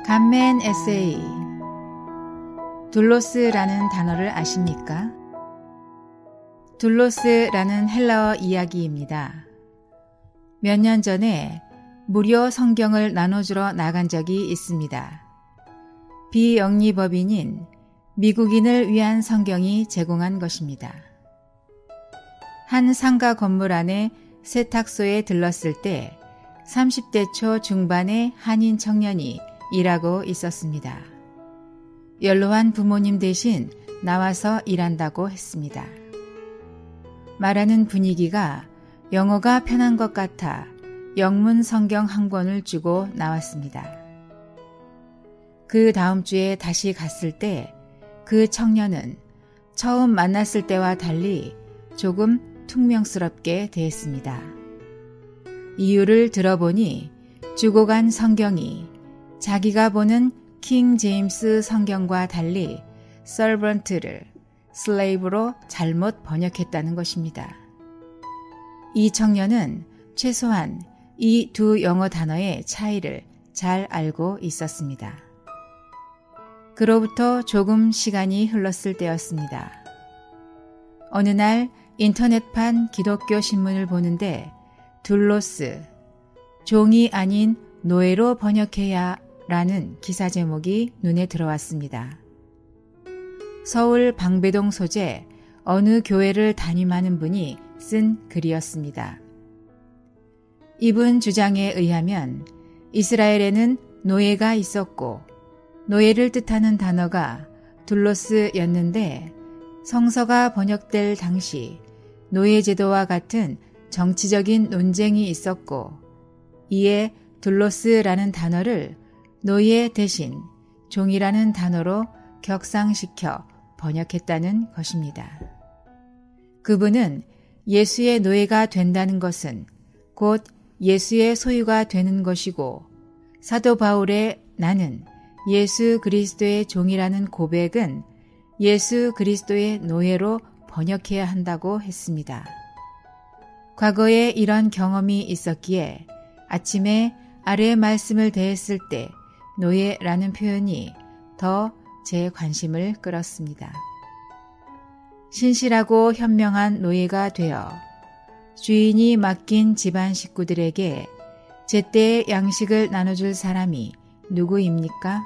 간멘 에세이. 둘로스라는 단어를 아십니까? 둘로스라는 헬라어 이야기입니다. 몇 년 전에 무료 성경을 나눠주러 나간 적이 있습니다. 비영리법인인 미국인을 위한 성경이 제공한 것입니다. 한 상가 건물 안에 세탁소에 들렀을 때 30대 초 중반의 한인 청년이 일하고 있었습니다. 연로한 부모님 대신 나와서 일한다고 했습니다. 말하는 분위기가 영어가 편한 것 같아 영문 성경 한 권을 주고 나왔습니다. 그 다음 주에 다시 갔을 때 그 청년은 처음 만났을 때와 달리 조금 퉁명스럽게 대했습니다. 이유를 들어보니 주고 간 성경이 자기가 보는 킹 제임스 성경과 달리 servant를 slave로 잘못 번역했다는 것입니다. 이 청년은 최소한 이 두 영어 단어의 차이를 잘 알고 있었습니다. 그로부터 조금 시간이 흘렀을 때였습니다. 어느 날 인터넷판 기독교 신문을 보는데 둘로스, 종이 아닌 노예로 번역해야 라는 기사 제목이 눈에 들어왔습니다. 서울 방배동 소재 어느 교회를 담임하는 분이 쓴 글이었습니다. 이분 주장에 의하면 이스라엘에는 노예가 있었고 노예를 뜻하는 단어가 둘로스였는데 성서가 번역될 당시 노예제도와 같은 정치적인 논쟁이 있었고 이에 둘로스라는 단어를 노예 대신 종이라는 단어로 격상시켜 번역했다는 것입니다. 그분은 예수의 노예가 된다는 것은 곧 예수의 소유가 되는 것이고 사도 바울의 나는 예수 그리스도의 종이라는 고백은 예수 그리스도의 노예로 번역해야 한다고 했습니다. 과거에 이런 경험이 있었기에 아침에 아래 말씀을 대했을 때 노예라는 표현이 더 제 관심을 끌었습니다. 신실하고 현명한 노예가 되어 주인이 맡긴 집안 식구들에게 제때의 양식을 나눠줄 사람이 누구입니까?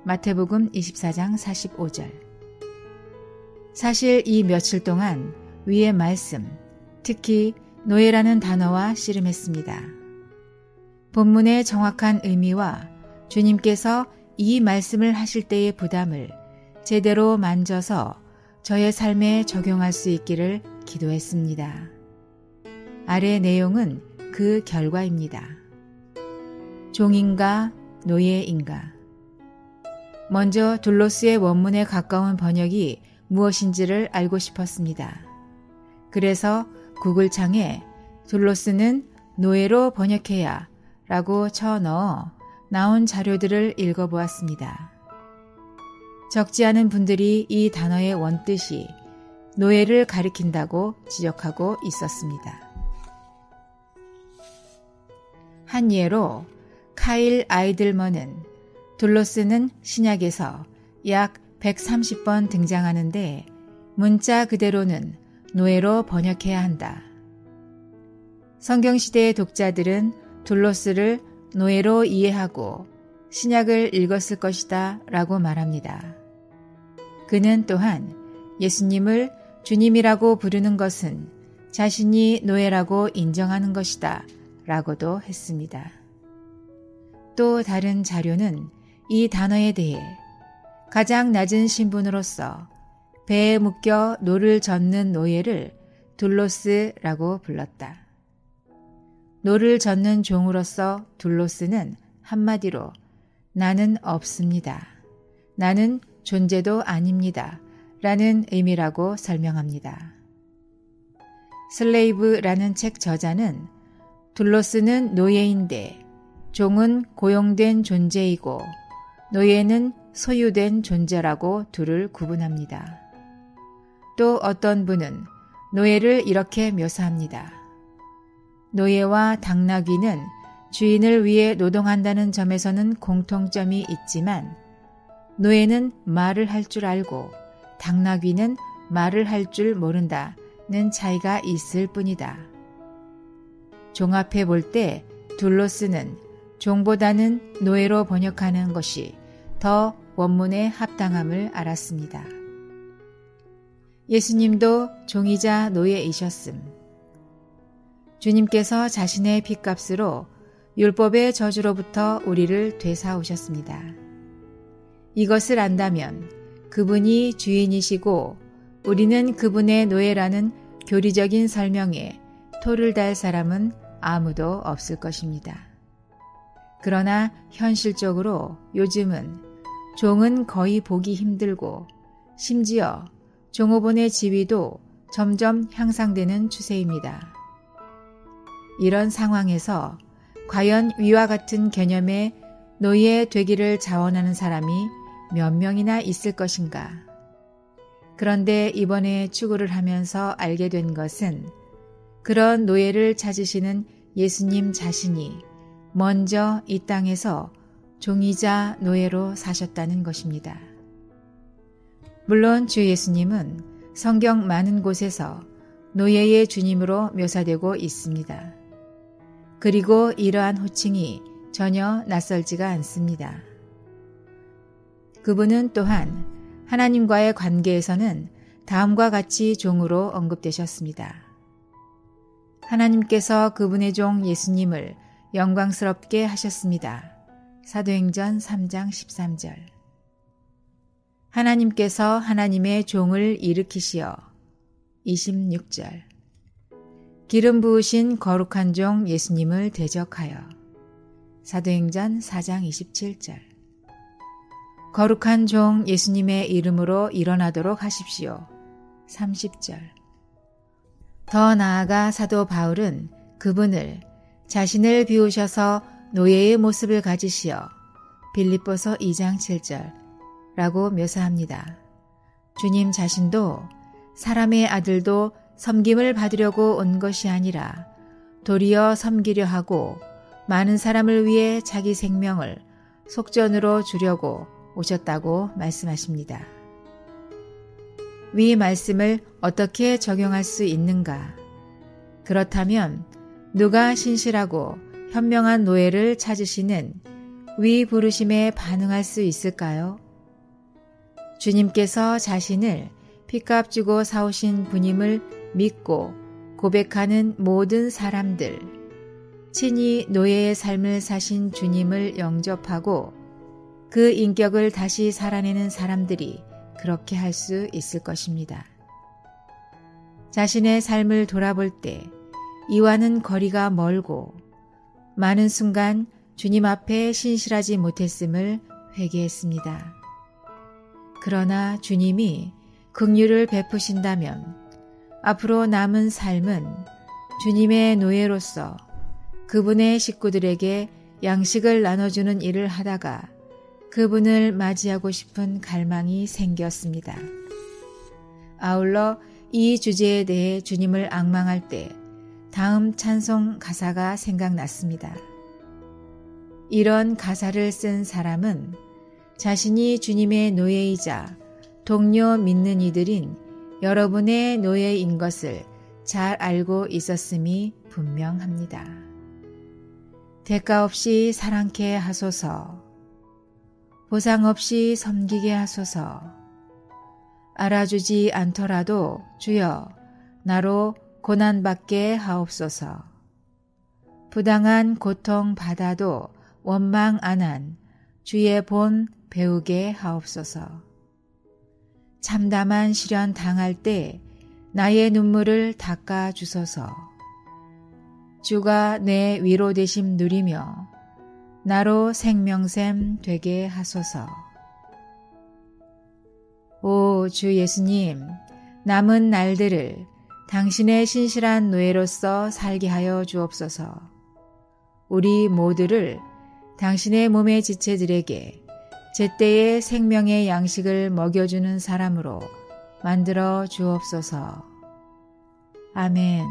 마태복음 24장 45절. 사실 이 며칠 동안 위의 말씀, 특히 노예라는 단어와 씨름했습니다. 본문의 정확한 의미와 주님께서 이 말씀을 하실 때의 부담을 제대로 만져서 저의 삶에 적용할 수 있기를 기도했습니다. 아래 내용은 그 결과입니다. 종인가 노예인가? 먼저 둘로스의 원문에 가까운 번역이 무엇인지를 알고 싶었습니다. 그래서 구글창에 둘로스는 노예로 번역해야 라고 쳐넣어 나온 자료들을 읽어보았습니다. 적지 않은 분들이 이 단어의 원뜻이 노예를 가리킨다고 지적하고 있었습니다. 한 예로 카일 아이들먼은 둘로스는 신약에서 약 130번 등장하는데 문자 그대로는 노예로 번역해야 한다. 성경시대의 독자들은 둘로스를 노예로 이해하고 신약을 읽었을 것이다 라고 말합니다. 그는 또한 예수님을 주님이라고 부르는 것은 자신이 노예라고 인정하는 것이다 라고도 했습니다. 또 다른 자료는 이 단어에 대해 가장 낮은 신분으로서 배에 묶여 노를 젓는 노예를 둘로스라고 불렀다. 노를 젓는 종으로서 둘로스는 한마디로 나는 없습니다. 나는 존재도 아닙니다. 라는 의미라고 설명합니다. 슬레이브라는 책 저자는 둘로스는 노예인데 종은 고용된 존재이고 노예는 소유된 존재라고 둘을 구분합니다. 또 어떤 분은 노예를 이렇게 묘사합니다. 노예와 당나귀는 주인을 위해 노동한다는 점에서는 공통점이 있지만 노예는 말을 할 줄 알고 당나귀는 말을 할 줄 모른다는 차이가 있을 뿐이다. 종합해 볼 때 둘로스는 종보다는 노예로 번역하는 것이 더 원문에 합당함을 알았습니다. 예수님도 종이자 노예이셨음. 주님께서 자신의 핏값으로 율법의 저주로부터 우리를 되사오셨습니다. 이것을 안다면 그분이 주인이시고 우리는 그분의 노예라는 교리적인 설명에 토를 달 사람은 아무도 없을 것입니다. 그러나 현실적으로 요즘은 종은 거의 보기 힘들고 심지어 종업원의 지위도 점점 향상되는 추세입니다. 이런 상황에서 과연 위와 같은 개념의 노예 되기를 자원하는 사람이 몇 명이나 있을 것인가? 그런데 이번에 추구를 하면서 알게 된 것은 그런 노예를 찾으시는 예수님 자신이 먼저 이 땅에서 종이자 노예로 사셨다는 것입니다. 물론 주 예수님은 성경 많은 곳에서 노예의 주님으로 묘사되고 있습니다. 그리고 이러한 호칭이 전혀 낯설지가 않습니다. 그분은 또한 하나님과의 관계에서는 다음과 같이 종으로 언급되셨습니다. 하나님께서 그분의 종 예수님을 영광스럽게 하셨습니다. 사도행전 3장 13절. 하나님께서 하나님의 종을 일으키시어 26절. 기름 부으신 거룩한 종 예수님을 대적하여 사도행전 4장 27절. 거룩한 종 예수님의 이름으로 일어나도록 하십시오. 30절. 더 나아가 사도 바울은 그분을 자신을 비우셔서 노예의 모습을 가지시어 빌립보서 2장 7절 라고 묘사합니다. 주님 자신도 사람의 아들도 섬김을 받으려고 온 것이 아니라 도리어 섬기려 하고 많은 사람을 위해 자기 생명을 속전으로 주려고 오셨다고 말씀하십니다. 위 말씀을 어떻게 적용할 수 있는가? 그렇다면 누가 신실하고 현명한 노예를 찾으시는 위 부르심에 반응할 수 있을까요? 주님께서 자신을 핏값 주고 사오신 분임을 믿고 고백하는 모든 사람들, 친히 노예의 삶을 사신 주님을 영접하고 그 인격을 다시 살아내는 사람들이 그렇게 할 수 있을 것입니다. 자신의 삶을 돌아볼 때 이와는 거리가 멀고 많은 순간 주님 앞에 신실하지 못했음을 회개했습니다. 그러나 주님이 긍휼을 베푸신다면 앞으로 남은 삶은 주님의 노예로서 그분의 식구들에게 양식을 나눠주는 일을 하다가 그분을 맞이하고 싶은 갈망이 생겼습니다. 아울러 이 주제에 대해 주님을 앙망할 때 다음 찬송 가사가 생각났습니다. 이런 가사를 쓴 사람은 자신이 주님의 노예이자 동료 믿는 이들인 여러분의 노예인 것을 잘 알고 있었음이 분명합니다. 대가 없이 사랑케 하소서. 보상 없이 섬기게 하소서. 알아주지 않더라도 주여 나로 고난받게 하옵소서. 부당한 고통 받아도 원망 안 한 주의 본 배우게 하옵소서. 참담한 시련 당할 때 나의 눈물을 닦아 주소서. 주가 내 위로 되심 누리며 나로 생명샘 되게 하소서. 오 주 예수님, 남은 날들을 당신의 신실한 노예로서 살게 하여 주옵소서. 우리 모두를 당신의 몸의 지체들에게 제때의 생명의 양식을 먹여주는 사람으로 만들어 주옵소서. 아멘.